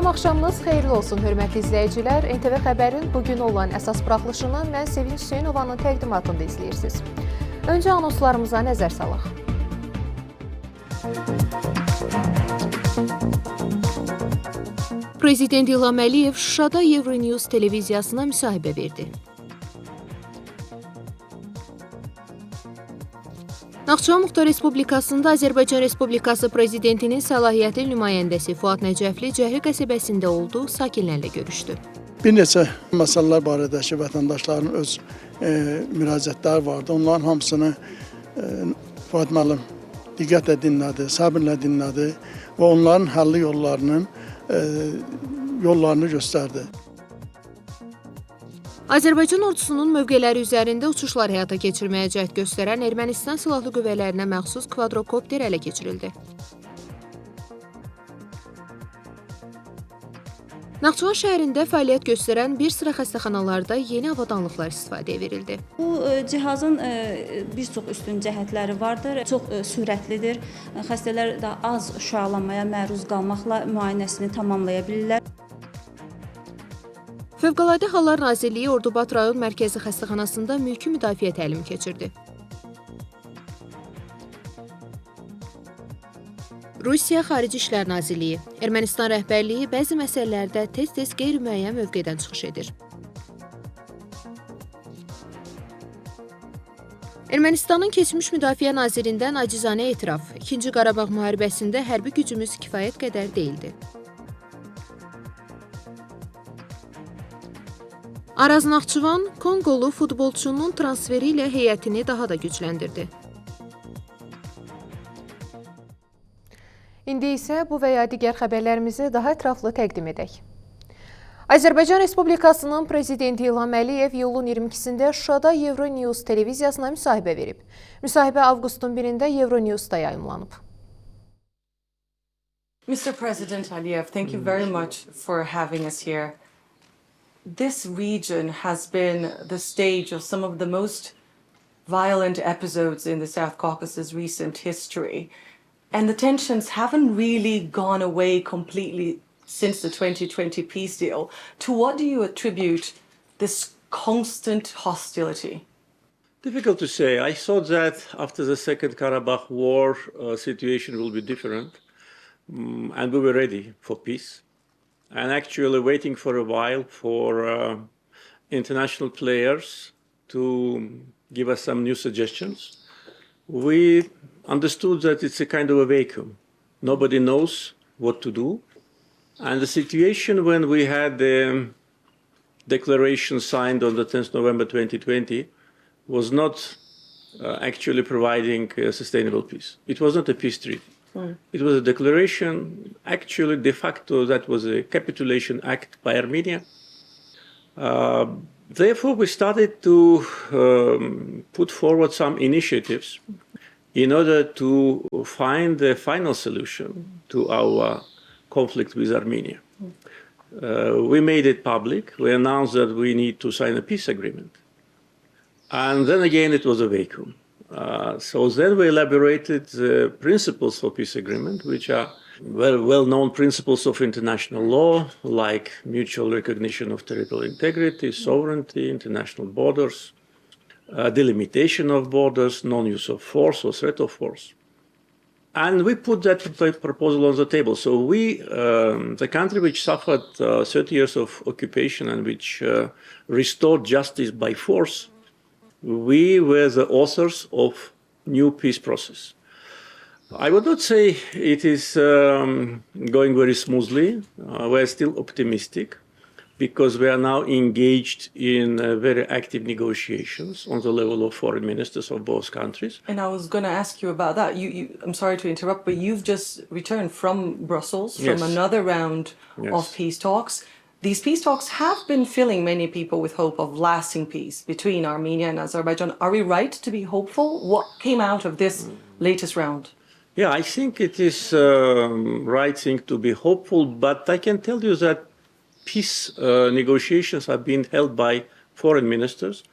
axşamınız xeyirli olsun, hörmətli izləyicilər. NTV xəbərin bugün olan əsas buraxılışını mən Sevinç Hüseynovanın təqdimatında izləyirsiniz. Öncə anonslarımıza nəzər salaq. Prezident İlham Əliyev Şuşada Euronews televiziyasına müsahibə verdi. Naxçıvan Muxtar Respublikasında Azərbaycan Respublikası Prezidentinin səlahiyyətli nümayəndəsi Fuad Nəcəfli Cəhri qəsəbəsində oldu, sakinlərlə görüşdü. Bir neçə məsələlər barədəki vətəndaşların öz müraciətləri vardı. Onların hamısını Fuad müəllim diqqətlə dinlədi, səbirlə dinlədi və onların həlli yollarını göstərdi. Azərbaycan ordusunun mövqeləri üzərində uçuşlar həyata keçirməyə cəhd göstərən Ermənistan silahlı qüvvələrinə məxsus kvadrokopter ələ keçirildi. Naxçıvan şəhərində fəaliyyət göstərən bir sıra xəstəxanalarda yeni avadanlıqlar istifadəyə verildi. Bu cihazın bir çox üstün cəhətləri vardır, çox sürətlidir. Xəstələr daha az şüalanmaya məruz qalmaqla müayinəsini tamamlaya bilirlər. Fövqəladə Hallar Nazirliyi Ordubad rayon mərkəzi xəstəxanasında mülki müdafiə təlimi keçirdi. Rusiya Xarici İşlər Nazirliyi, Ermənistan rəhbərliyi bəzi məsələlərdə tez-tez qeyri-müəyyən mövqedən çıxış edir. Ermənistanın keçmiş müdafiə nazirindən acizanə etiraf, 2-ci Qarabağ müharibəsində hərbi gücümüz kifayət qədər deyildi. Araz Nakhchivan, Konqolu futbolçunun transferi ilə heyətini daha da gücləndirdi. İndi isə bu və ya digər xəbərlərimizi daha ətraflı təqdim edək. Azərbaycan Respublikasının Prezidenti İlham Əliyev iyulun 22-sində Şuşada Euronews televiziyasına müsahibə verib. Müsahibə avqustun 1-də Euronews'da yayımlanıb. Mr. President Aliyev, thank you very much for having us here. This region has been the stage of some of the most violent episodes in the South Caucasus' recent history. And the tensions haven't really gone away completely since the 2020 peace deal. To what do you attribute this constant hostility? Difficult to say. I thought that after the Second Karabakh War, situation will be different. And we were ready for peace. And actually waiting for a while for international players to give us some new suggestions. We understood that it's a kind of a vacuum. Nobody knows what to do. And the situation when we had the declaration signed on the 10th November 2020 was not actually providing sustainable peace. It was not a peace treaty. It was a declaration, actually de facto that was a capitulation act by Armenia. Therefore we started to put forward some initiatives in order to find the final solution to our conflict with Armenia. We made it public. We announced that we need to sign a peace agreement. And then again it was a vacuum. So then we elaborated the principles for peace agreement, which are very well-known principles of international law, like mutual recognition of territorial integrity, sovereignty, international borders, delimitation of borders, non-use of force or threat of force. And we put that proposal on the table. So we, the country which suffered 30 years of occupation and which restored justice by force, we were the authors of new peace process. I would not say it is going very smoothly. We're still optimistic because we are now engaged in very active negotiations on the level of foreign ministers of both countries. And I was going to ask you about that. I'm sorry to interrupt, but you've just returned from Brussels, Yes. from another round Yes. of peace talks. These peace talks have been filling many people with hope of lasting peace between Armenia and Azerbaijan. Are we right to be hopeful? What came out of this latest round? Yeah, I think it is right thing to be hopeful, but I can tell you that peace negotiations have been held by foreign ministers.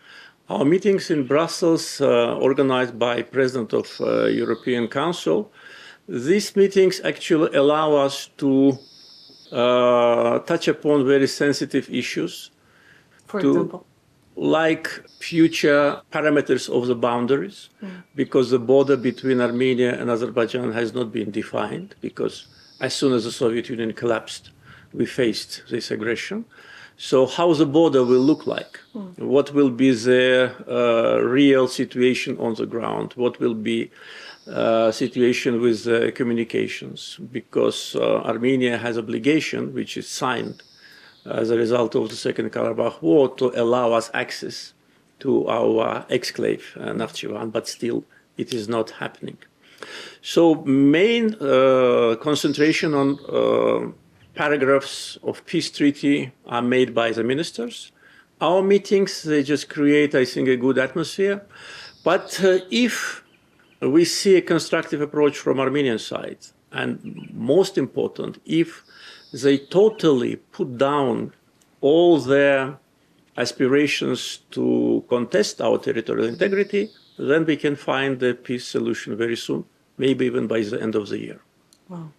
Our meetings in Brussels, organized by President of European Council, these meetings actually allow us to touch upon very sensitive issues. For example? Like future parameters of the boundaries, because the border between Armenia and Azerbaijan has not been defined, because as soon as the Soviet Union collapsed, we faced this aggression. So how the border will look like, what will be the real situation on the ground, what will be situation with communications, because Armenia has obligation, which is signed as a result of the Second Karabakh War, to allow us access to our exclave, Nakhchivan, but still it is not happening. So main concentration on paragraphs of peace treaty are made by the ministers. Our meetings, they just create, I think, a good atmosphere. But if we see a constructive approach from Armenian side, and most important, if they totally put down all their aspirations to contest our territorial integrity, then we can find a peace solution very soon, maybe even by the end of the year. Wow.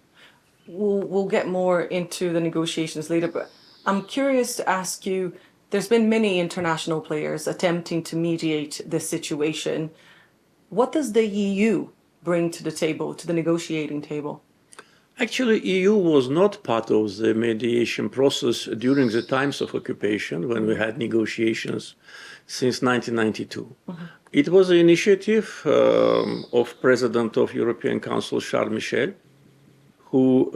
We'll get more into the negotiations later, but I'm curious to ask you, there's been many international players attempting to mediate this situation. What does the EU bring to the table, to the negotiating table? Actually, EU was not part of the mediation process during the times of occupation, when we had negotiations since 1992. It was an initiative of President of European Council, Charles Michel, who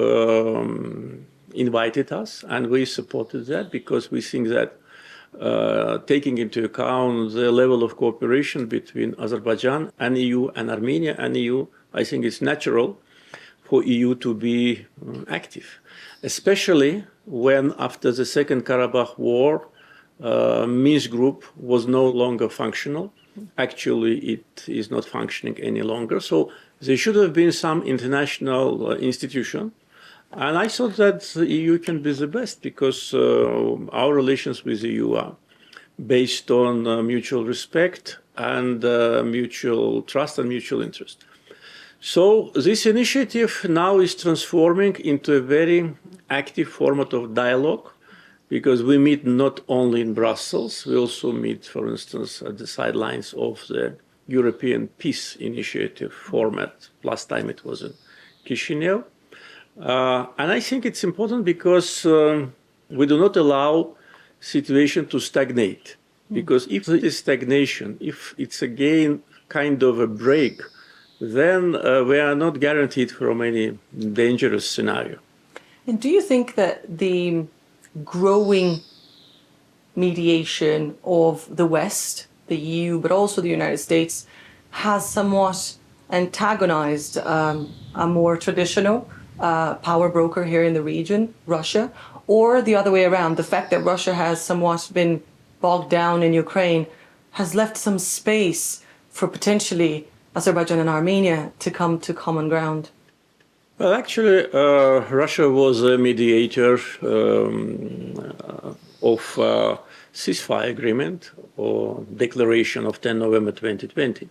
invited us, and we supported that because we think that taking into account the level of cooperation between Azerbaijan and EU and Armenia and EU, I think it's natural for EU to be active, especially when after the Second Karabakh War, Minsk group was no longer functional. Actually, it is not functioning any longer. So there should have been some international institution. And I thought that the EU can be the best because our relations with the EU are based on mutual respect and mutual trust and mutual interest. So this initiative now is transforming into a very active format of dialogue, because we meet not only in Brussels, we also meet, for instance, at the sidelines of the European Peace Initiative format. Last time it was in Chisinau. And I think it's important because we do not allow situation to stagnate. Because if there is stagnation, if it's again kind of a break, then we are not guaranteed from any dangerous scenario. And do you think that the growing mediation of the West, the EU, but also the United States, has somewhat antagonized a more traditional power broker here in the region, Russia, or the other way around, the fact that Russia has somewhat been bogged down in Ukraine has left some space for potentially Azerbaijan and Armenia to come to common ground? Well, actually, Russia was a mediator of ceasefire agreement or declaration of 10 November 2020.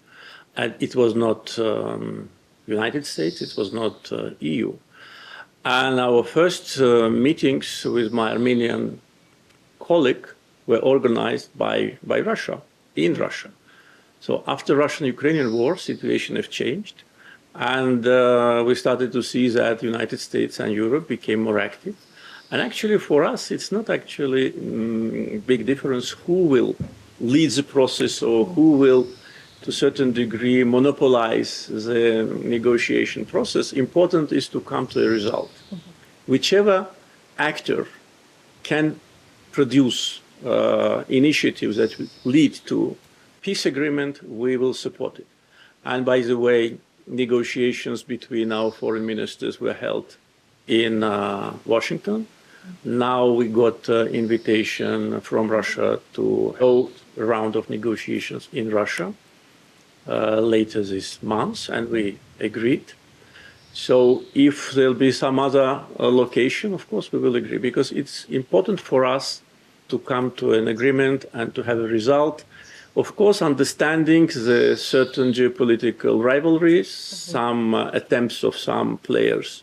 And it was not United States, it was not EU. And our first meetings with my Armenian colleague were organized by Russia, in Russia. So after Russian-Ukrainian war, situation has changed. And we started to see that the United States and Europe became more active. And actually for us, it's not actually big difference who will lead the process or who will, to a certain degree, monopolize the negotiation process. Important is to come to a result. Whichever actor can produce initiatives that lead to peace agreement, we will support it. And by the way, negotiations between our foreign ministers were held in Washington. Now we got invitation from Russia to hold a round of negotiations in Russia later this month, and we agreed. So if there'll be some other location, of course we will agree, because it's important for us to come to an agreement and to have a result. Of course, understanding the certain geopolitical rivalries, some attempts of some players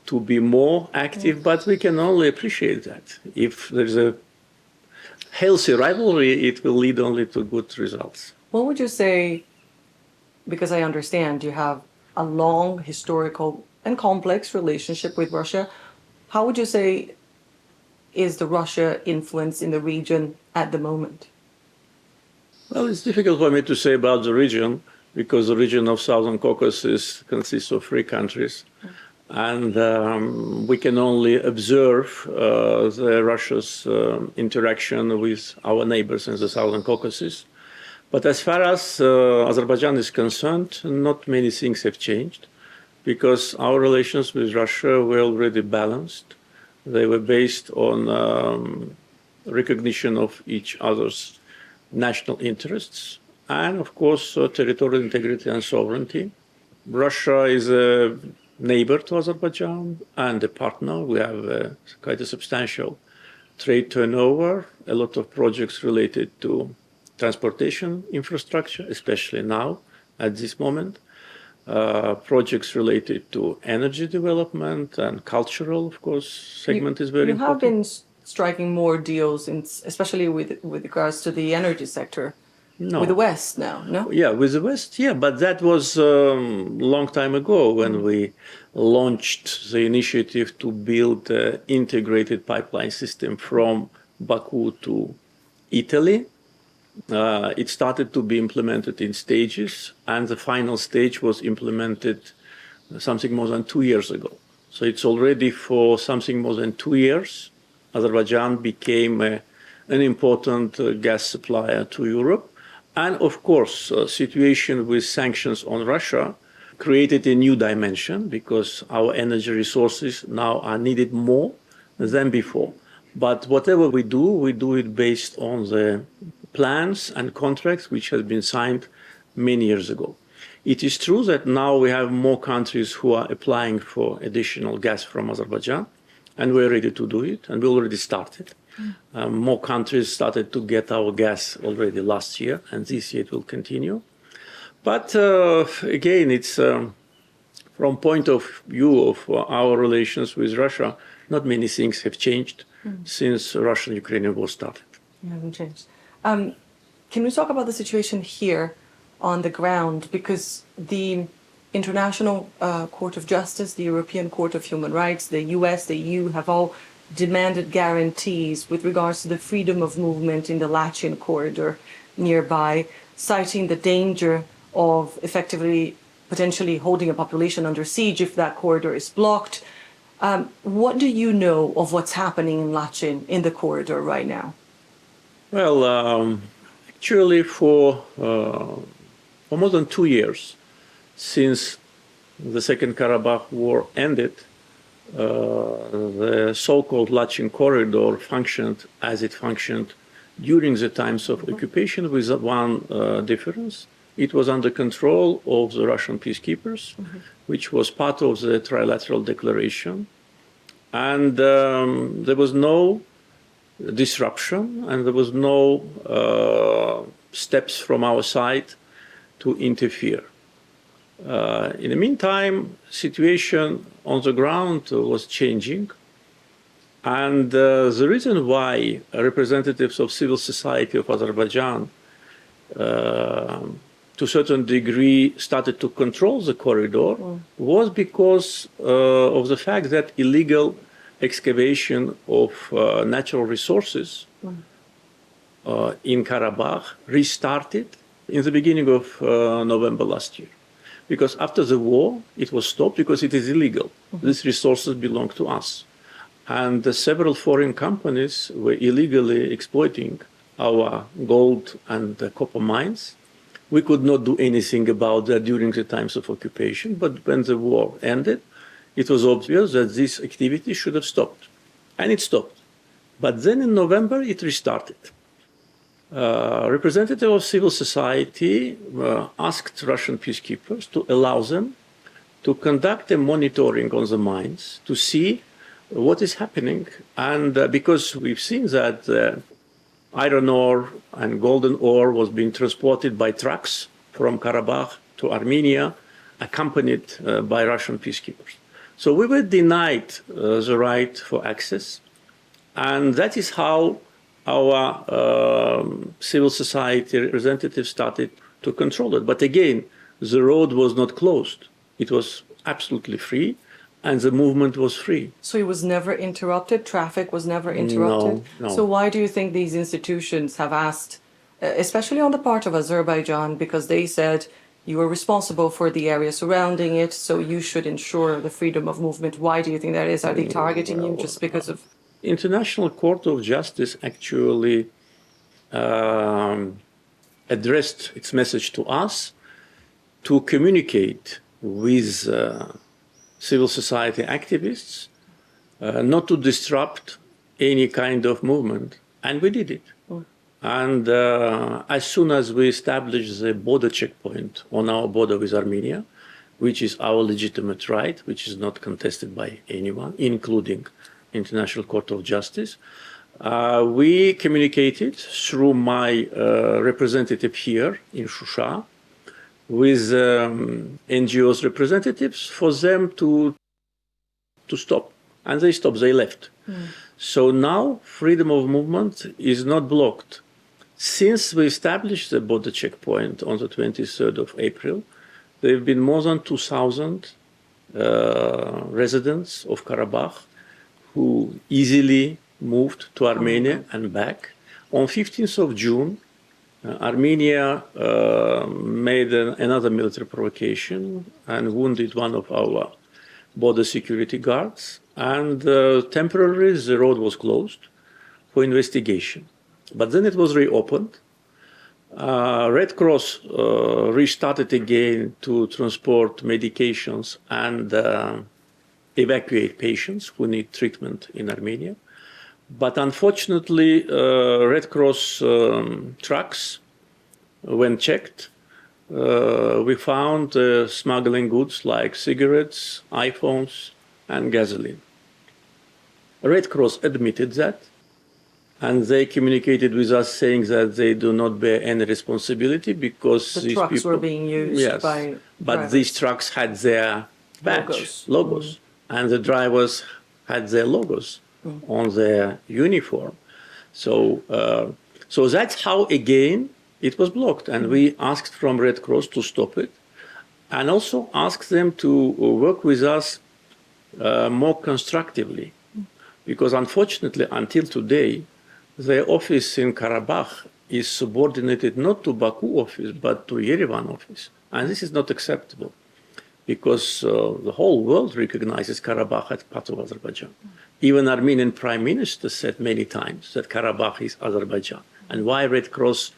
to be more active, but we can only appreciate that. If there's a healthy rivalry, it will lead only to good results. What would you say, because I understand you have a long historical and complex relationship with Russia, how would you say is the Russia influence in the region at the moment? Well, it's difficult for me to say about the region, because the region of Southern Caucasus consists of 3 countries. And we can only observe Russia's interaction with our neighbors in the Southern Caucasus. But as far as Azerbaijan is concerned, not many things have changed, because our relations with Russia were already balanced. They were based on recognition of each other's national interests and, of course, territorial integrity and sovereignty. Russia is a neighbor to Azerbaijan and a partner. We have quite a substantial trade turnover, a lot of projects related to transportation infrastructure, especially now, at this moment, projects related to energy development and cultural, of course, segment is very important. You have been striking more deals, especially with regards to the energy sector. No. With the West now, no? Yeah, with the West, yeah, but that was a long time ago when we launched the initiative to build an integrated pipeline system from Baku to Italy. It started to be implemented in stages, and the final stage was implemented something more than 2 years ago. So it's already for something more than 2 years, Azerbaijan became an important gas supplier to Europe. And of course, situation with sanctions on Russia created a new dimension, because our energy resources now are needed more than before. But whatever we do it based on the plans and contracts which have been signed many years ago. It is true that now we have more countries who are applying for additional gas from Azerbaijan, and we're ready to do it, and we already started. More countries started to get our gas already last year, and this year it will continue. But again, it's from point of view of our relations with Russia, not many things have changed since Russian-Ukrainian war started. It hasn't changed. Can we talk about the situation here on the ground? Because the International Court of Justice, the European Court of Human Rights, the US, the EU have all demanded guarantees with regards to the freedom of movement in the Nakhchivan corridor nearby, citing the danger of effectively, potentially holding a population under siege if that corridor is blocked. What do you know of what's happening in Nakhchivan in the corridor right now? Well, actually for more than 2 years, since the Second Karabakh War ended, the so-called Nakhchivan corridor functioned as it functioned during the times of occupation, with one difference. It was under control of the Russian peacekeepers, which was part of the trilateral declaration. And there was no disruption, and there was no steps from our side to interfere. In the meantime, situation on the ground was changing, and the reason why representatives of civil society of Azerbaijan to a certain degree started to control the corridor was because of the fact that illegal excavation of natural resources in Karabakh restarted in the beginning of November last year. Because after the war, it was stopped because it is illegal. These resources belong to us. And several foreign companies were illegally exploiting our gold and copper mines. We could not do anything about that during the times of occupation, but when the war ended, it was obvious that this activity should have stopped. And it stopped. But then in November, it restarted. Representative of civil society asked Russian peacekeepers to allow them to conduct a monitoring on the mines to see what is happening. And because we've seen that iron ore and golden ore was being transported by trucks from Karabakh to Armenia, accompanied by Russian peacekeepers. So we were denied the right for access, and that is how our civil society representatives started to control it. But again, the road was not closed. It was absolutely free, and the movement was free. So it was never interrupted? Traffic was never interrupted? No. So why do you think these institutions have asked, especially on the part of Azerbaijan, because they said you are responsible for the area surrounding it, so you should ensure the freedom of movement? Why do you think that is? Are they targeting you just because of... International Court of Justice actually addressed its message to us to communicate with civil society activists, not to disrupt any kind of movement, and we did it. And as soon as we established the border checkpoint on our border with Armenia, which is our legitimate right, which is not contested by anyone, including International Court of Justice, we communicated through my representative here in Shusha with NGOs representatives for them to stop. And they stopped, they left. So now freedom of movement is not blocked. Since we established the border checkpoint on the 23rd of April, there have been more than 2,000 residents of Karabakh who easily moved to Armenia and back. On 15th of June, Armenia made another military provocation and wounded one of our border security guards. And temporarily, the road was closed for investigation. But then it was reopened. Red Cross restarted again to transport medications and evacuate patients who need treatment in Armenia. But unfortunately, Red Cross trucks, when checked, we found smuggling goods like cigarettes, iPhones, and gasoline. Red Cross admitted that, and they communicated with us saying that they do not bear any responsibility because The these trucks people, were being used yes, by but drivers. these trucks had their badge, Logos. and the drivers had their logos on their uniform. So, so that's how, again, it was blocked. And we asked from Red Cross to stop it and also asked them to work with us more constructively. Because unfortunately, until today, their office in Karabakh is subordinated not to Baku office, but to Yerevan office. And this is not acceptable because the whole world recognizes Karabakh as part of Azerbaijan. Even Armenian Prime Minister said many times that Karabakh is Azerbaijan. And why Red Cross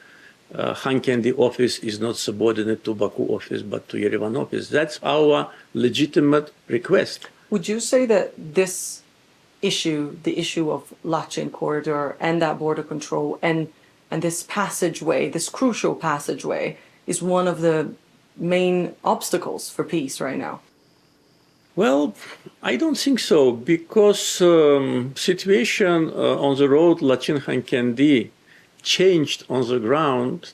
Khankendi office is not subordinate to Baku office, but to Yerevan office. That's our legitimate request. Would you say that this issue, the issue of Lachin corridor and that border control and this passageway, this crucial passageway, is one of the main obstacles for peace right now? Well, I don't think so, because situation on the road Lachin-Khankendi changed on the ground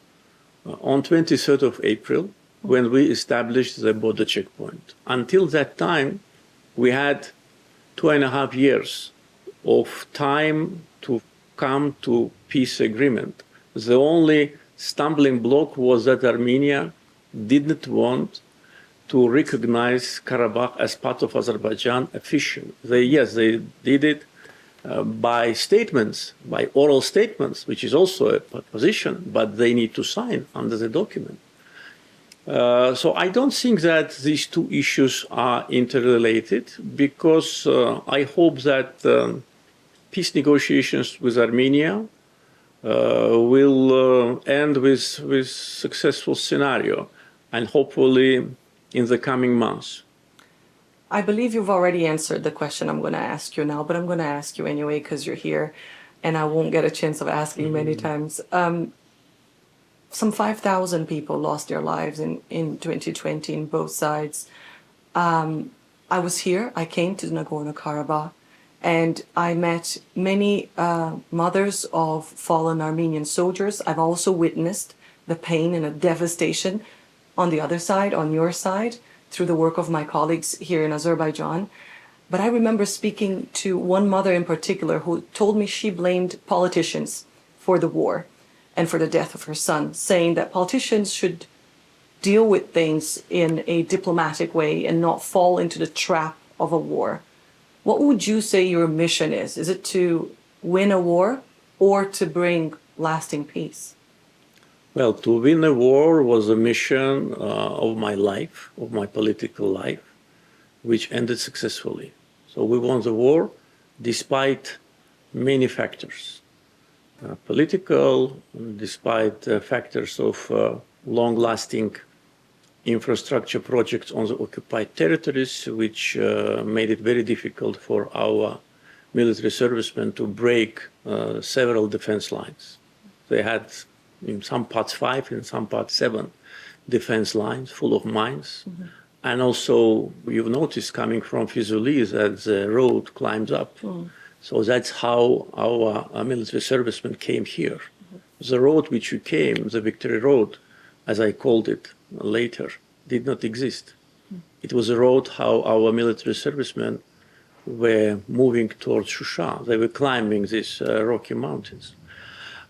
on 23rd of April when we established the border checkpoint. Until that time, we had 2.5 years of time to come to peace agreement. The only stumbling block was that Armenia didn't want to recognize Karabakh as part of Azerbaijan officially. Yes, they did it by statements, by oral statements, which is also a position, but they need to sign under the document. So I don't think that these two issues are interrelated, because I hope that peace negotiations with Armenia will end with successful scenario, and hopefully in the coming months. I believe you've already answered the question I'm going to ask you now, but I'm going to ask you anyway because you're here and I won't get a chance of asking many times. Some 5,000 people lost their lives in 2020 in both sides. I was here, I came to Nagorno-Karabakh, and I met many mothers of fallen Armenian soldiers. I've also witnessed the pain and the devastation on the other side, on your side, through the work of my colleagues here in Azerbaijan. But I remember speaking to one mother in particular who told me she blamed politicians for the war and for the death of her son, saying that politicians should deal with things in a diplomatic way and not fall into the trap of a war. What would you say your mission is? Is it to win a war or to bring lasting peace? Well, to win a war was a mission of my life, of my political life, which ended successfully. So we won the war despite many factors. Political, despite factors of long-lasting infrastructure projects on the occupied territories, which made it very difficult for our military servicemen to break several defense lines. They had in some parts 5, in some parts 7 defense lines full of mines. Mm-hmm. And also, you've noticed coming from Fizuli that the road climbs up. Mm. So that's how our military servicemen came here. Mm-hmm. The road which we came, the Victory Road, as I called it later, did not exist. Mm. It was a road how our military servicemen were moving towards Shusha. They were climbing these rocky mountains.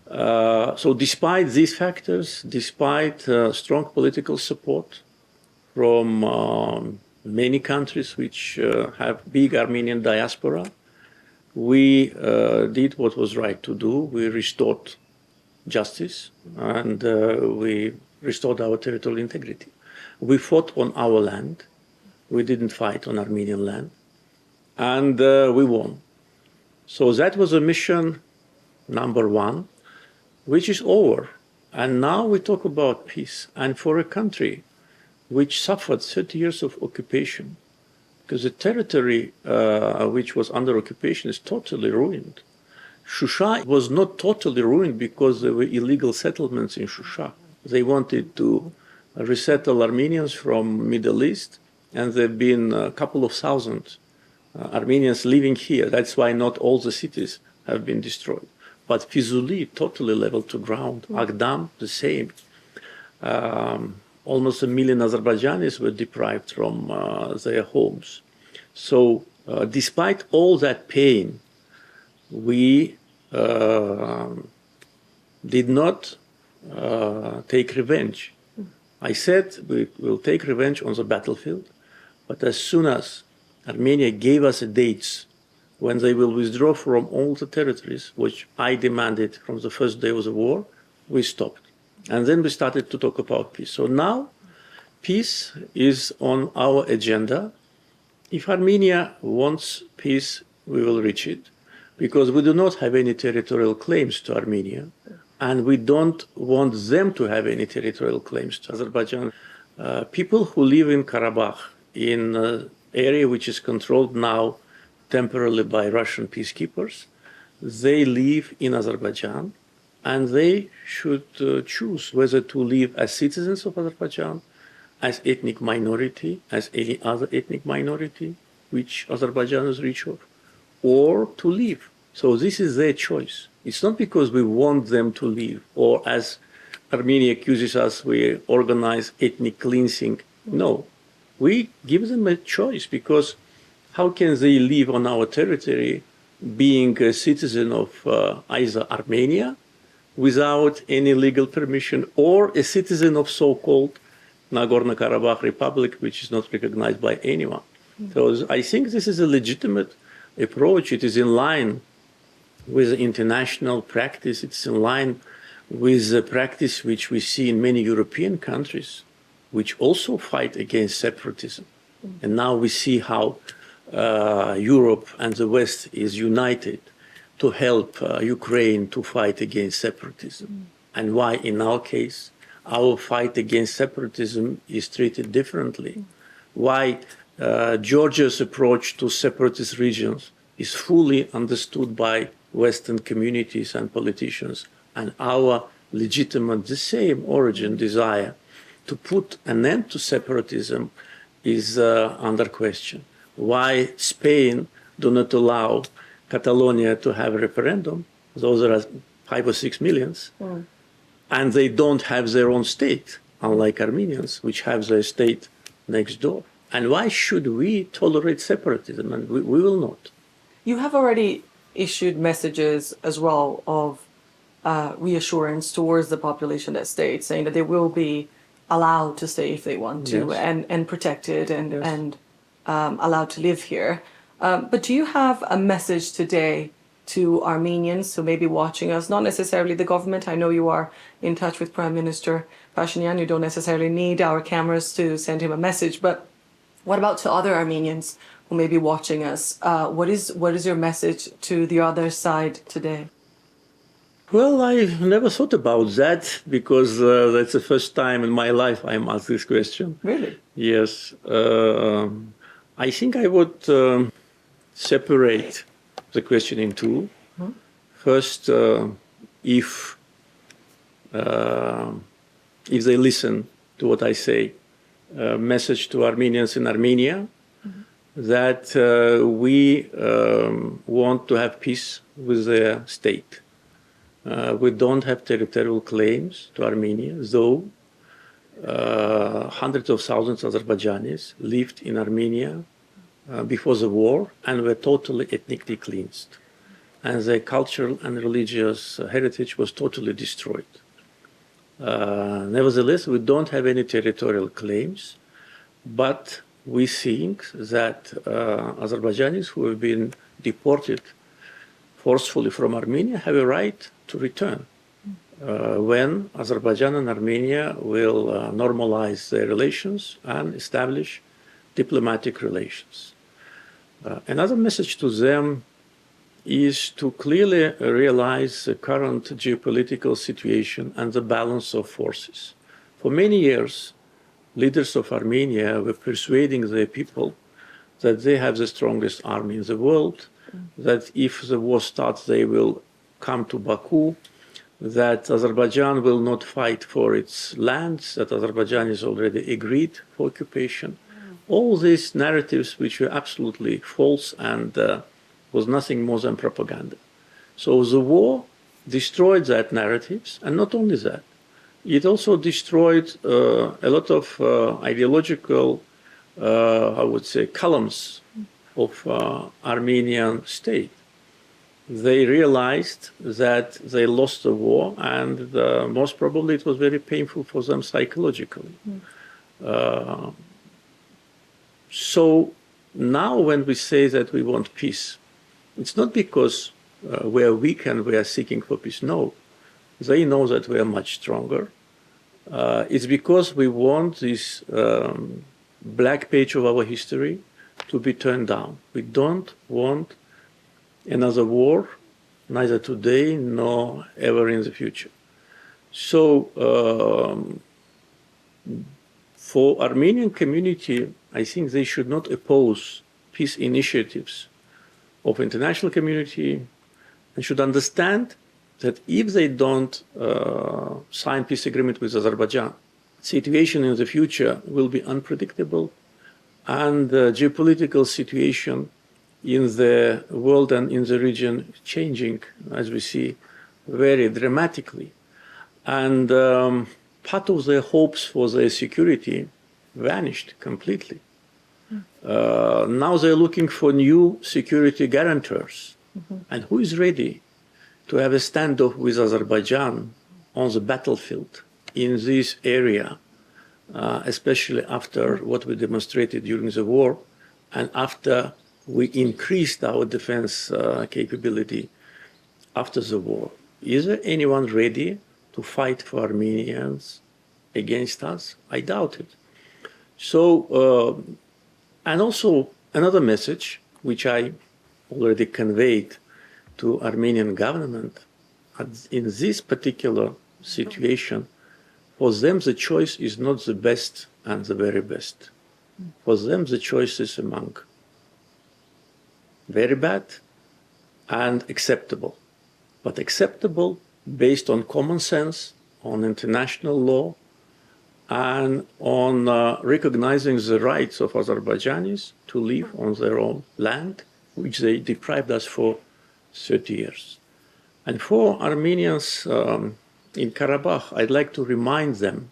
So despite these factors, despite strong political support from many countries which have big Armenian diaspora, we did what was right to do. We restored justice and we restored our territorial integrity. We fought on our land. We didn't fight on Armenian land. And we won. So that was a mission number 1, which is over. And now we talk about peace. And for a country which suffered 30 years of occupation, because the territory which was under occupation is totally ruined. Shusha was not totally ruined because there were illegal settlements in Shusha. They wanted to resettle Armenians from Middle East, and there have been a couple of thousand Armenians living here. That's why not all the cities have been destroyed. But Fizuli, totally leveled to ground. Agdam, the same. Almost 1 million Azerbaijanis were deprived from their homes. So despite all that pain, we did not take revenge. I said we will take revenge on the battlefield, but as soon as Armenia gave us dates when they will withdraw from all the territories, which I demanded from the first day of the war, we stopped. And then we started to talk about peace. So now, peace is on our agenda. If Armenia wants peace, we will reach it, because we do not have any territorial claims to Armenia, and we don't want them to have any territorial claims to Azerbaijan. People who live in Karabakh, in an area which is controlled now temporarily by Russian peacekeepers, they live in Azerbaijan, and they should choose whether to live as citizens of Azerbaijan, as ethnic minority, as any other ethnic minority, which Azerbaijan is rich of, or to leave. So this is their choice. It's not because we want them to leave, or as Armenia accuses us, we organize ethnic cleansing. No, we give them a choice, because how can they live on our territory being a citizen of either Armenia without any legal permission, or a citizen of so-called Nagorno-Karabakh Republic, which is not recognized by anyone? So I think this is a legitimate approach. It is in line with international practice. It's in line with the practice which we see in many European countries, which also fight against separatism. And now we see how Europe and the West is united to help Ukraine to fight against separatism. And why, in our case, our fight against separatism is treated differently. Why Georgia's approach to separatist regions is fully understood by Western communities and politicians, and our legitimate, the same origin desire to put an end to separatism is under question. Why Spain do not allow Catalonia to have a referendum? Those are 5 or 6 millions. And they don't have their own state, unlike Armenians, which have their state next door. And why should we tolerate separatism? And we will not. You have already issued messages as well of reassurance towards the population that stayed, saying that they will be allowed to stay if they want to, Yes. and protected and, Yes. and allowed to live here. But do you have a message today to Armenians who may be watching us, not necessarily the government? I know you are in touch with Prime Minister Pashinyan. You don't necessarily need our cameras to send him a message, but what about to other Armenians who may be watching us? What is your message to the other side today? Well, I never thought about that because that's the first time in my life I'm asked this question. Really? Yes. I think I would separate the question in two. First, if they listen to what I say, message to Armenians in Armenia, that we want to have peace with the state. We don't have territorial claims to Armenia, though hundreds of thousands of Azerbaijanis lived in Armenia before the war and were totally ethnically cleansed. And their cultural and religious heritage was totally destroyed. Nevertheless, we don't have any territorial claims, but we think that Azerbaijanis who have been deported forcefully from Armenia have a right to return when Azerbaijan and Armenia will normalize their relations and establish diplomatic relations. Another message to them is to clearly realize the current geopolitical situation and the balance of forces. For many years, leaders of Armenia were persuading their people that they have the strongest army in the world, that if the war starts, they will come to Baku, that Azerbaijan will not fight for its lands, that Azerbaijan is already agreed for occupation. All these narratives which were absolutely false and was nothing more than propaganda. So the war destroyed that narratives, and not only that, it also destroyed a lot of ideological, I would say, columns of Armenian state. They realized that they lost the war, and most probably it was very painful for them psychologically. So now when we say that we want peace, it's not because we are weak and we are seeking for peace. No, they know that we are much stronger. It's because we want this black page of our history to be turned down. We don't want another war, neither today nor ever in the future. So for Armenian community, I think they should not oppose peace initiatives of international community and should understand that if they don't sign peace agreement with Azerbaijan, situation in the future will be unpredictable, and the geopolitical situation in the world and in the region changing, as we see, very dramatically. And part of their hopes for their security vanished completely. Now they're looking for new security guarantors. And who is ready to have a standoff with Azerbaijan on the battlefield in this area, especially after what we demonstrated during the war and after we increased our defense capability after the war? Is there anyone ready to fight for Armenians against us? I doubt it. So, and also another message, which I already conveyed to Armenian government, in this particular situation, for them the choice is not the best and the very best. For them the choice is among very bad and acceptable. But acceptable based on common sense, on international law, and on recognizing the rights of Azerbaijanis to live on their own land, which they deprived us for 30 years. And for Armenians in Karabakh, I'd like to remind them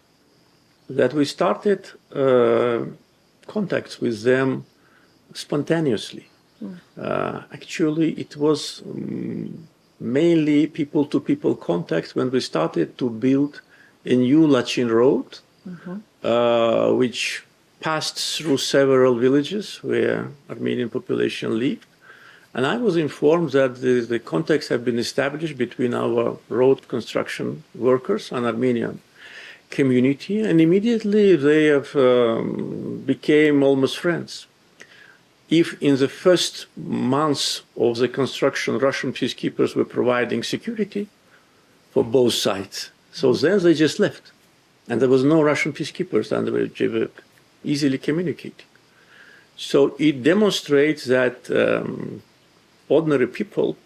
that we started contacts with them spontaneously. Actually, it was mainly people-to-people contacts when we started to build a new Lachin road, which passed through several villages where Armenian population lived. And I was informed that the contacts have been established between our road construction workers and Armenian community, and immediately they have became almost friends. If in the first months of the construction, Russian peacekeepers were providing security for both sides, so then they just left. And there was no Russian peacekeepers, and they were easily communicating. So it demonstrates that ordinary people,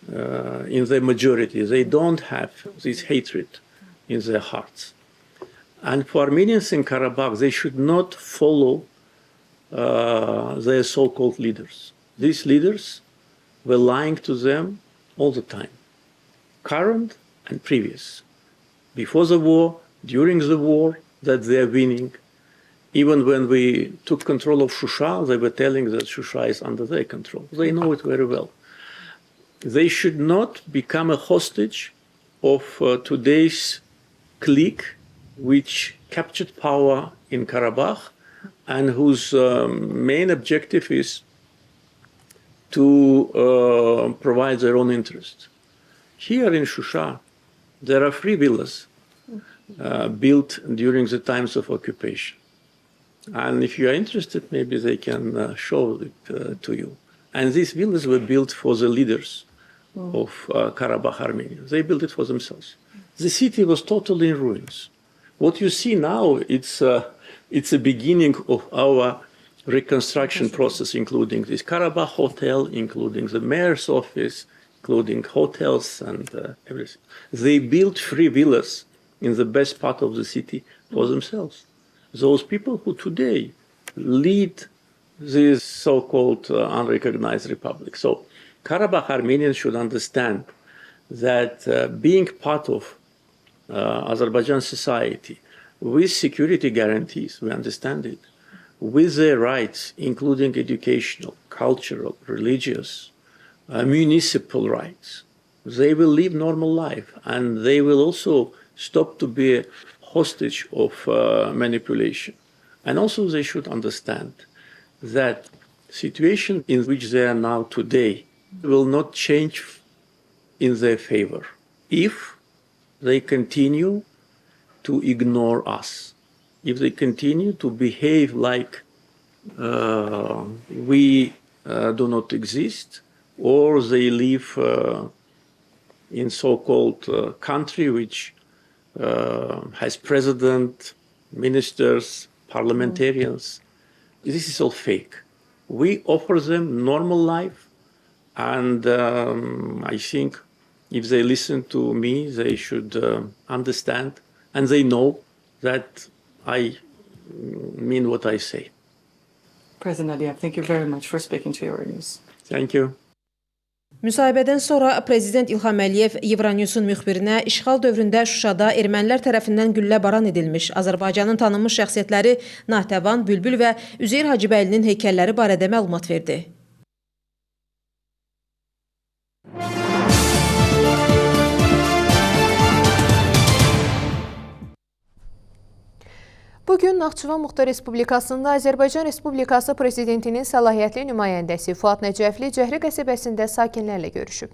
in their majority, they don't have this hatred in their hearts. And for Armenians in Karabakh, they should not follow their so-called leaders. These leaders were lying to them all the time, current and previous. Before the war, during the war, that they are winning. Even when we took control of Shusha, they were telling that Shusha is under their control. They know it very well. They should not become a hostage of today's clique, which captured power in Karabakh and whose main objective is to provide their own interest. Here in Shusha, there are 3 villas built during the times of occupation. And if you are interested, maybe they can show it to you. And these villas were built for the leaders of Karabakh Armenia. They built it for themselves. The city was totally in ruins. What you see now, it's a beginning of our reconstruction process, including this Karabakh hotel, including the mayor's office, including hotels and everything. They built 3 villas in the best part of the city for themselves. Those people who today lead this so-called unrecognized republic. So Karabakh Armenians should understand that being part of Azerbaijan society with security guarantees, we understand it, with their rights, including educational, cultural, religious, municipal rights, they will live normal life, and they will also stop to be a hostage of manipulation. And also they should understand that situation in which they are now today will not change in their favor if they continue to ignore us, if they continue to behave like we do not exist, or they live in so-called country which has president, ministers, parliamentarians. This is all fake. We offer them normal life, and I think if they listen to me, they should understand, and they know that I mean what I say. President Aliyev, thank you very much for speaking to Euronews. Thank you. Müsahibədən sonra Prezident İlham Əliyev Euronewsun müxbirinə işğal dövründə Şuşada ermənilər tərəfindən güllə-baran edilmiş Azərbaycanın tanınmış şəxsiyyətləri Naxçıvan, Bülbül və Üzeyir Hacıbəylinin heykəlləri barədə məlumat verdi. Bugün Naxçıvan Muxtar Respublikasında Azərbaycan Respublikası Prezidentinin səlahiyyətli nümayəndəsi Fuad Nəcəfli Cəhri qəsəbəsində sakinlərlə görüşüb.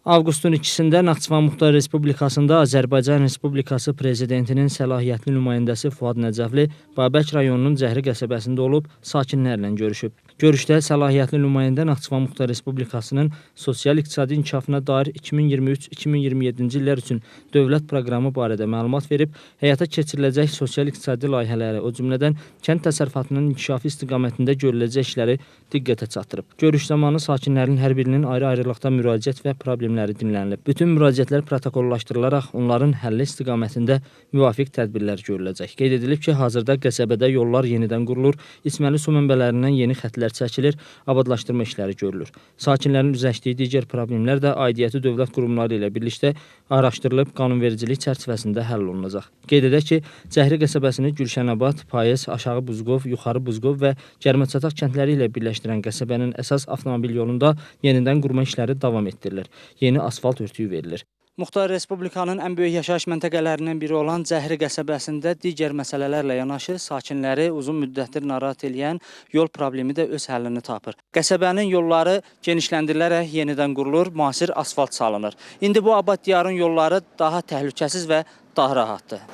Avqustun 2-də Naxçıvan Muxtar Respublikasında Azərbaycan Respublikası Prezidentinin səlahiyyətli nümayəndəsi Fuad Nəcəfli Babək rayonunun Cəhri qəsəbəsində olub, sakinlərlə görüşüb. Görüşdə səlahiyyətli nümayəndə Naxçıvan Muxtar Respublikasının sosial-iqtisadi inkişafına dair 2023-2027-ci illər üçün dövlət proqramı barədə məlumat verib, həyata keçiriləcək sosial-iqtisadi layihələri, o cümlədən kənd təsərrüfatının inkişafı istiqamətində görüləcək işləri diqqətə çatdırıb. Görüş zamanı sakinlərin hər birinin ayrı-ayrılıqda müraciət və problemləri dinlənilib. Bütün müraciətlər protokollaşdırılaraq onların həlli istiqamətində müvafiq tədbirlər görüləcək. Qeyd edilib ki, hazırda qəsəbədə yollar yenidən qurulur, içməli su mənbələrindən yeni xəttlər tədbirlər çəkilir, abadlaşdırma işləri görülür. Sakinlərin üzləşdiyi digər problemlər də aidiyyəti dövlət qurumları ilə birlikdə araşdırılıb qanunvericilik çərçivəsində həll olunacaq. Qeyd edək ki, Cəhri qəsəbəsini Gülşənabad, Payız, Aşağı Buzqov, Yuxarı Buzqov və Gərməçataq kəndləri ilə birləşdirən qəsəbənin əsas avtomobil yolunda yenidən qurma işləri davam etdirilir. Yeni asfalt örtüyü verilir. Muxtar Respublikanın ən böyük yaşayış məntəqələrindən biri olan Cəhri qəsəbəsində digər məsələlərlə yanaşı sakinləri uzun müddətdir narahat edən yol problemi də öz həllini tapır. Qəsəbənin yolları genişləndirilərək yenidən qurulur, müasir asfalt salınır. İndi bu abad diyarın yolları daha təhlükəsiz və daha rahatdır.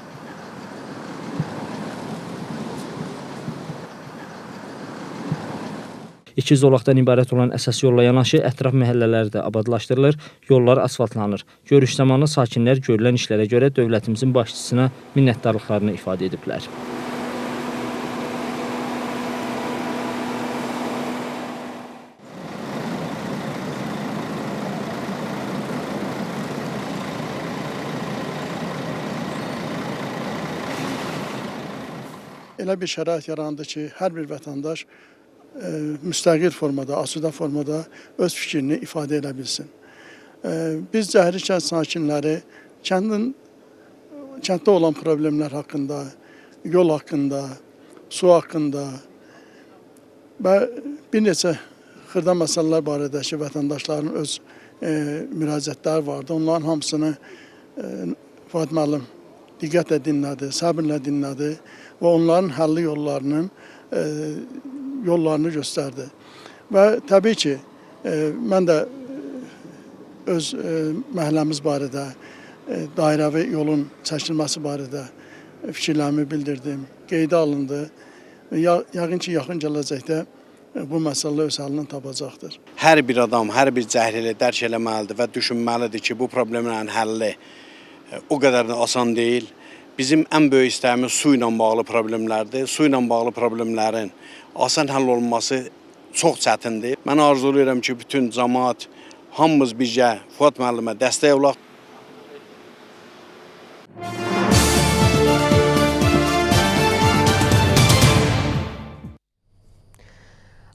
İki zolaqdan ibarət olan əsas yolla yanaşı ətraf məhəllələri də abadlaşdırılır, yollar asfaltlanır. Görüş zamanı sakinlər görülən işlərə görə dövlətimizin başçısına minnətdarlıqlarını ifadə ediblər. Elə bir şərait yarandı ki, hər bir vətəndaş müstəqil formada, asudə formada öz fikrini ifadə edə bilsin. Biz Cəhri kənd sakinləri kənddə olan problemlər haqqında, yol haqqında, su haqqında və bir neçə xırda məsələlər barədəki vətəndaşların öz müraciətləri vardı. Onların hamısını Fuad müəllim diqqətlə dinlədi, səbirlə dinlədi və onların həlli yollarını göstərdi. Və təbii ki, mən də öz məhəlləmiz barədə, dairəvi yolun çəkilməsi barədə fikirlərimi bildirdim, qeydə alındı. Yəqin ki, yaxın gələcəkdə bu məsələ öz həllini tapacaqdır. Hər bir adam, hər bir cəhrili dərk eləməlidir və düşünməlidir ki, bu problemlərin həlli o qədər də asan deyil. Bizim ən böyük istəyimiz su ilə bağlı problemlərdir. Su ilə bağlı problemlərin asan həll olması çox çətindir. Mən arzulayıram ki, bütün cəmaət hamımız birgə Fuad müəllimə dəstək olaq.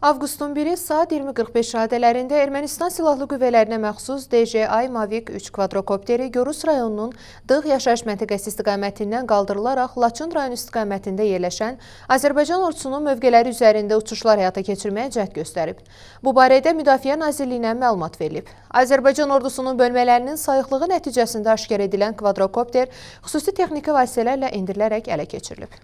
Avqustun 1-i saat 20:45 radələrində Ermənistan Silahlı Qüvvələrinə məxsus DJI Mavic 3 kvadrokopteri Gorus rayonunun Dığ yaşayış məntəqəsi istiqamətindən qaldırılaraq Laçın rayon istiqamətində yerləşən Azərbaycan ordusunun mövqeləri üzərində uçuşlar həyata keçirməyə cəhd göstərib. Bu barədə Müdafiə Nazirliyinə məlumat verilib. Azərbaycan ordusunun bölmələrinin sayıqlığı nəticəsində aşkar edilən kvadrokopter xüsusi texniki vasitələrlə endirilərək ələ keçirilib.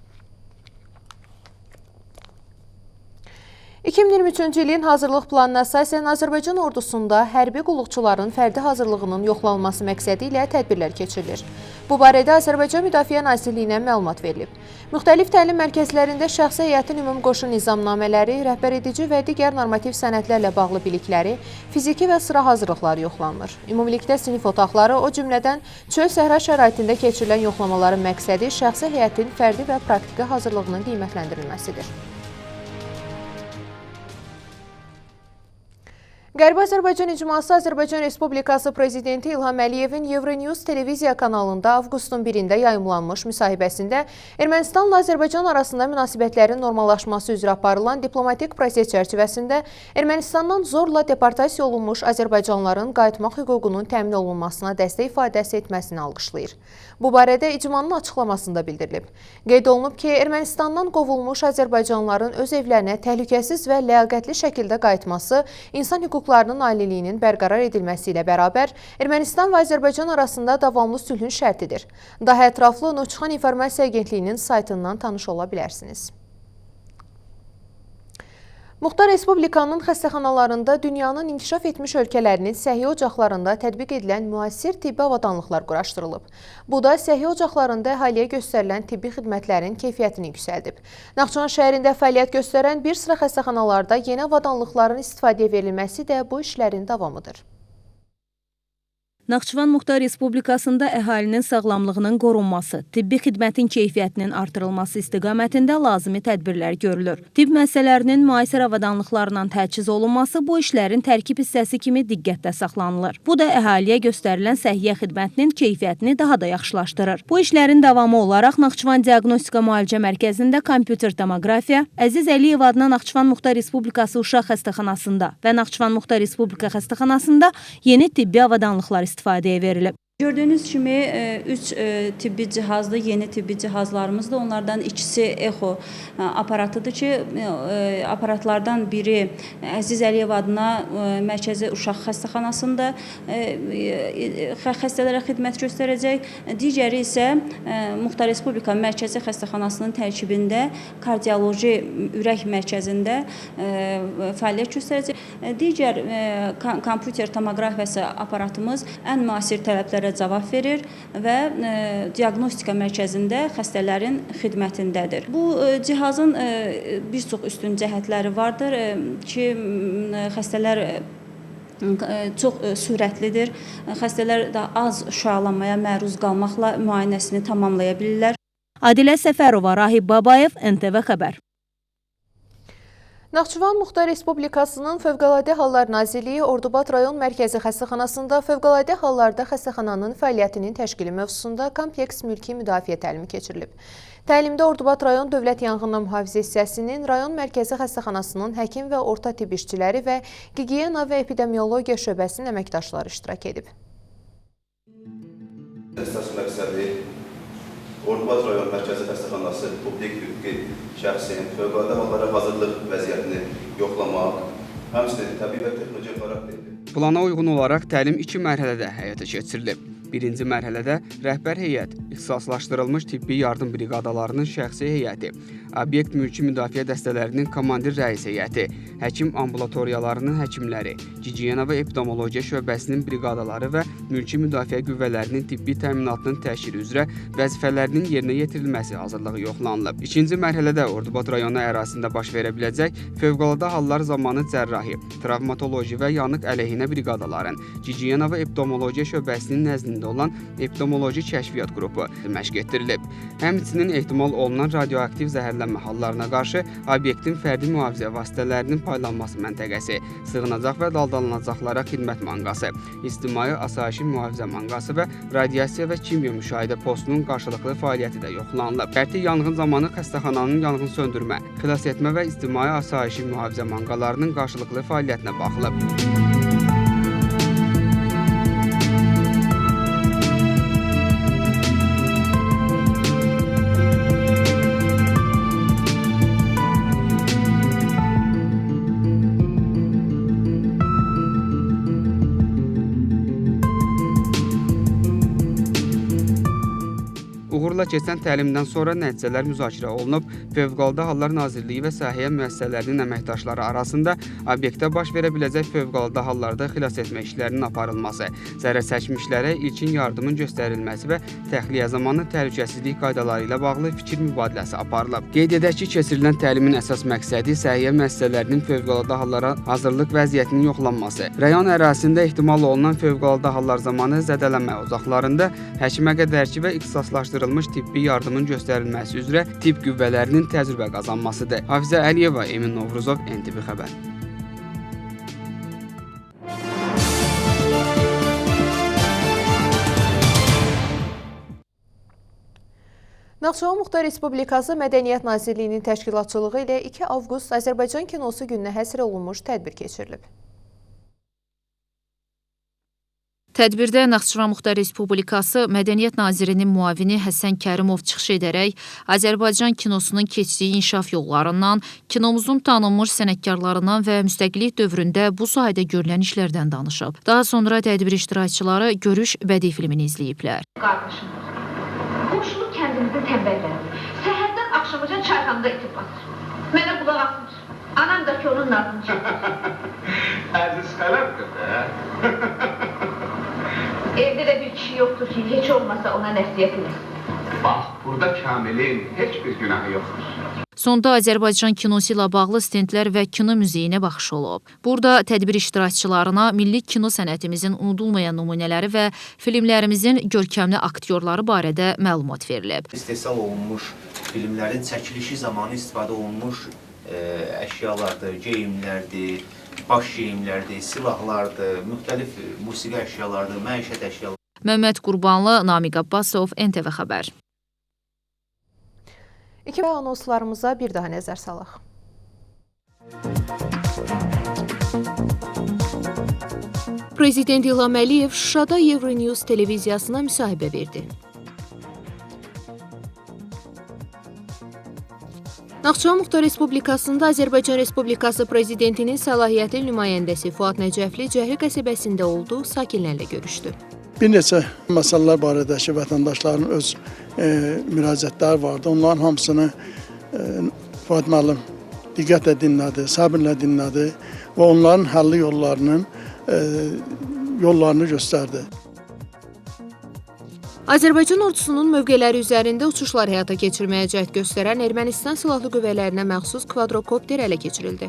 2023-cü ilin hazırlıq planına əsasən Azərbaycan ordusunda hərbi qulluqçuların fərdi hazırlığının yoxlanılması məqsədi ilə tədbirlər keçirilir. Bu barədə Azərbaycan Müdafiə Nazirliyinə məlumat verilib. Müxtəlif təlim mərkəzlərində şəxsi heyətin ümumi qoşun nizamnamələri, rəhbər edici və digər normativ sənədlərlə bağlı bilikləri, fiziki və sıra hazırlıqları yoxlanılır. Ümumilikdə sinif otaqları, o cümlədən çöl-səhra şəraitində keçirilən yoxlamaların məqsədi şəxsi heyətin fərdi və praktiki hazırlığının qiymətləndirilməsidir. Qərbi Azərbaycan icması Azərbaycan Respublikası Prezidenti İlham Əliyevin Euronews televiziya kanalında avqustun 1-də yayımlanmış müsahibəsində Ermənistanla Azərbaycan arasında münasibətlərin normallaşması üzrə aparılan diplomatik proses çərçivəsində Ermənistandan zorla deportasiya olunmuş Azərbaycanlıların qayıtmaq hüququnun təmin olunmasına dəstək ifadəsi etməsini alqışlayır. Bu barədə icmanın açıqlamasında bildirilib. Qeyd olunub ki, Ermənistandan qovulmuş Azərbaycanlıların öz evlərinə təhlükəsiz və ləyaqətli şəkildə qayıtması insan hüquqlarının aliliyinin bərqərar edilməsi ilə bərabər Ermənistan və Azərbaycan arasında davamlı sülhün şərtidir. Daha ətraflı Naxçıvan İnformasiya Agentliyinin saytından tanış ola bilərsiniz. Muxtar Respublikanın xəstəxanalarında dünyanın inkişaf etmiş ölkələrinin səhiyyə ocaqlarında tətbiq edilən müasir tibbi avadanlıqlar quraşdırılıb. Bu da səhiyyə ocaqlarında əhaliyə göstərilən tibbi xidmətlərin keyfiyyətini yüksəldib. Naxçıvan şəhərində fəaliyyət göstərən bir sıra xəstəxanalarda yeni avadanlıqların istifadəyə verilməsi də bu işlərin davamıdır. Naxçıvan Muxtar Respublikasında əhalinin sağlamlığının qorunması, tibbi xidmətin keyfiyyətinin artırılması istiqamətində lazımi tədbirlər görülür. Tibb müəssisələrinin müasir avadanlıqlarla təchiz olunması bu işlərin tərkib hissəsi kimi diqqətdə saxlanılır. Bu da əhaliyə göstərilən səhiyyə xidmətinin keyfiyyətini daha da yaxşılaşdırır. Bu işlərin davamı olaraq Naxçıvan Diaqnostika Müalicə Mərkəzində kompüter tomoqrafiya, Əziz Əliyev adına Naxçıvan Muxtar Respublikası Uşaq Xəstəxanasında və Naxçıvan Muxtar Respublika Xəstəxanasında yeni tibbi avadanlıqlar istifadəyə verilib. Gördüyünüz kimi 3 tibbi cihazlı, yeni tibbi cihazlarımızdır. Onlardan ikisi EXO aparatıdır ki, aparatlardan biri Əziz Əliyev adına Mərkəzi Uşaq Xəstəxanasında xəstələrə xidmət göstərəcək. Digəri isə Muxtar Respublika Mərkəzi Xəstəxanasının tərkibində kardioloji ürək mərkəzində fəaliyyət göstərəcək. Digər kompüter tomoqrafiyası aparatımız ən müasir tələblərə cavab verir və diaqnostika mərkəzində xəstələrin xidmətindədir. Bu cihazın bir çox üstün cəhətləri vardır ki, xəstələr çox sürətlidir. Xəstələr daha az şüalanmaya məruz qalmaqla müayinəsini tamamlaya bilirlər. Adilə Səfərova, Rahib Babayev, NTV xəbər. Naxçıvan Muxtar Respublikasının Fövqəladə Hallar Nazirliyi Ordubad rayon mərkəzi xəstəxanasında fövqəladə hallarda xəstəxananın fəaliyyətinin təşkili mövzusunda kompleks mülki müdafiə təlimi keçirilib. Təlimdə Ordubad rayon Dövlət Yanğından Mühafizə hissəsinin, rayon mərkəzi xəstəxanasının həkim və orta tibb işçiləri və gigiyena və epidemiologiya şöbəsinin əməkdaşları iştirak edib. Əsas məqsədi Ordubad rayon mərkəzi xəstəxanası publik hüquqi şəxsin fövqəladə hallara hazırlıq vəziyyətini yoxlamaq, həmçinin təbii və texnoloji xarakterli. Plana uyğun olaraq təlim 2 mərhələdə həyata keçirilib. Birinci mərhələdə rəhbər heyət, ixtisaslaşdırılmış tibbi yardım briqadalarının şəxsi heyəti, obyekt mülki müdafiə dəstələrinin komandir rəis heyəti, həkim ambulatoriyalarının həkimləri, gigiyena və epidemiologiya şöbəsinin briqadaları və mülki müdafiə qüvvələrinin tibbi təminatının təşkili üzrə vəzifələrinin yerinə yetirilməsi hazırlığı yoxlanılıb. İkinci mərhələdə Ordubad rayonu ərazisində baş verə biləcək fövqəladə hallar zamanı cərrahi, travmatoloji və yanıq əleyhinə briqadaların, gigiyena və epidemiologiya şöbəsinin nəzdində olan epidemioloji kəşfiyyat qrupu məşq etdirilib. Həmçinin ehtimal olunan radioaktiv zəhərlənmə hallarına qarşı obyektin fərdi mühafizə vasitələrinin paylanması məntəqəsi, sığınacaq və daldalanacaqlara xidmət manqası, ictimai asayişi mühafizə manqası və radiasiya və kimya müşahidə postunun qarşılıqlı fəaliyyəti də yoxlanılıb. Fərdi yanğın zamanı xəstəxananın yanğın söndürmə, xilas etmə və ictimai asayişi mühafizə manqalarının qarşılıqlı fəaliyyətinə baxılıb. Uğurla keçən təlimdən sonra nəticələr müzakirə olunub, Fövqəladə Hallar Nazirliyi və səhiyyə müəssisələrinin əməkdaşları arasında obyektdə baş verə biləcək fövqəladə hallarda xilas etmə işlərinin aparılması, zərər çəkmişlərə ilkin yardımın göstərilməsi və təxliyə zamanı təhlükəsizlik qaydaları ilə bağlı fikir mübadiləsi aparılıb. Qeyd edək ki, keçirilən təlimin əsas məqsədi səhiyyə müəssisələrinin fövqəladə hallara hazırlıq vəziyyətinin yoxlanması, rayon ərazisində ehtimal olunan fövqəladə hallar zamanı zədələnmə ocaqlarında həkimə qədərki və ixtisaslaşdırılmış tibbi yardımın göstərilməsi üzrə tibb qüvvələrinin təcrübə qazanmasıdır. Hafizə Əliyeva, Emin Novruzov, NTV xəbər. Naxçıvan Muxtar Respublikası Mədəniyyət Nazirliyinin təşkilatçılığı ilə 2 avqust Azərbaycan kinosu gününə həsr olunmuş tədbir keçirilib. Tədbirdə Naxçıvan Muxtar Respublikası Mədəniyyət Nazirinin müavini Həsən Kərimov çıxış edərək Azərbaycan kinosunun keçdiyi inkişaf yollarından, kinomuzun tanınmış sənətkarlarından və müstəqillik dövründə bu sahədə görülən işlərdən danışıb. Daha sonra tədbir iştirakçıları görüş bədii filmini izləyiblər. Qardaşım, qoşulu kəndimizin təmbəlləri, səhərdən axşamacan çayxanda itib batır. Mənə qulaq atmır. Anam da ki onun nazını çəkir. Əziz xələbdir də. Evdə də bir kişi yoxdur ki, heç olmasa ona nəsiyyət eləsin. Bax, burada Kamilin heç bir günahı yoxdur. Sonda Azərbaycan kinosu ilə bağlı stendlər və kino muzeyinə baxış olub. Burada tədbir iştirakçılarına milli kino sənətimizin unudulmayan nümunələri və filmlərimizin görkəmli aktyorları barədə məlumat verilib. İstehsal olunmuş filmlərin çəkilişi zamanı istifadə olunmuş əşyalardır, geyimlərdir, baş geyimlərdir, silahlardır, müxtəlif musiqi əşyalardır, məişət əşyalardır. Məmməd Qurbanlı, Namiq Abbasov, NTV xəbər. İki anonslarımıza bir daha nəzər salaq. Prezident İlham Əliyev Şuşada Euronews televiziyasına müsahibə verdi. Naxçıvan Muxtar Respublikasında Azərbaycan Respublikası Prezidentinin səlahiyyətli nümayəndəsi Fuad Nəcəfli Cəhri qəsəbəsində olduğu sakinlərlə görüşdü. Bir neçə məsələlər barədəki vətəndaşların öz müraciətləri vardı. Onların hamısını Fuad müəllim diqqətlə dinlədi, səbirlə dinlədi və onların həlli yollarını göstərdi. Azərbaycan ordusunun mövqeləri üzərində uçuşlar həyata keçirməyə cəhd göstərən Ermənistan silahlı qüvvələrinə məxsus kvadrokopter ələ keçirildi.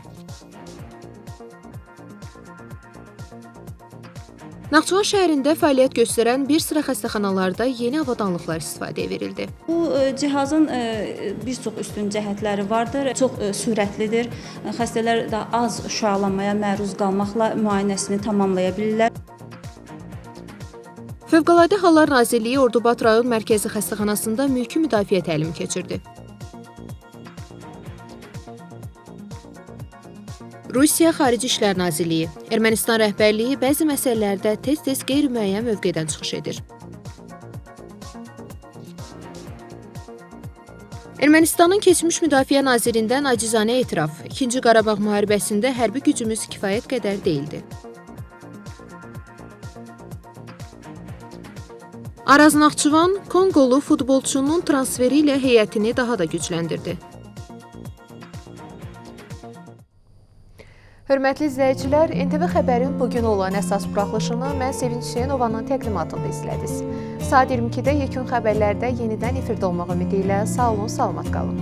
Naxçıvan şəhərində fəaliyyət göstərən bir sıra xəstəxanalarda yeni avadanlıqlar istifadəyə verildi. Bu cihazın bir çox üstün cəhətləri vardır. Çox sürətlidir. Xəstələr daha az şüalanmaya məruz qalmaqla müayinəsini tamamlaya bilirlər. Fövqəladə Hallar Nazirliyi Ordubad rayon mərkəzi xəstəxanasında mülki müdafiə təlimi keçirdi. Rusiya Xarici İşlər Nazirliyi, Ermənistan rəhbərliyi bəzi məsələlərdə tez-tez qeyri-müəyyən mövqedən çıxış edir. Ermənistanın keçmiş müdafiə nazirindən acizanə etiraf, 2-ci Qarabağ müharibəsində hərbi gücümüz kifayət qədər deyildi. Araz Naxçıvan, Konqolu futbolçunun transferi ilə heyətini daha da gücləndirdi. Hörmətli izləyicilər, NTV xəbərin bugün olan əsas buraxılışını mən Sevinç Hüseynovanın təqdimatında izlədiniz. Saat 22-də yekun xəbərlərdə yenidən efirdə olmaq ümidi ilə sağ olun, salamat qalın.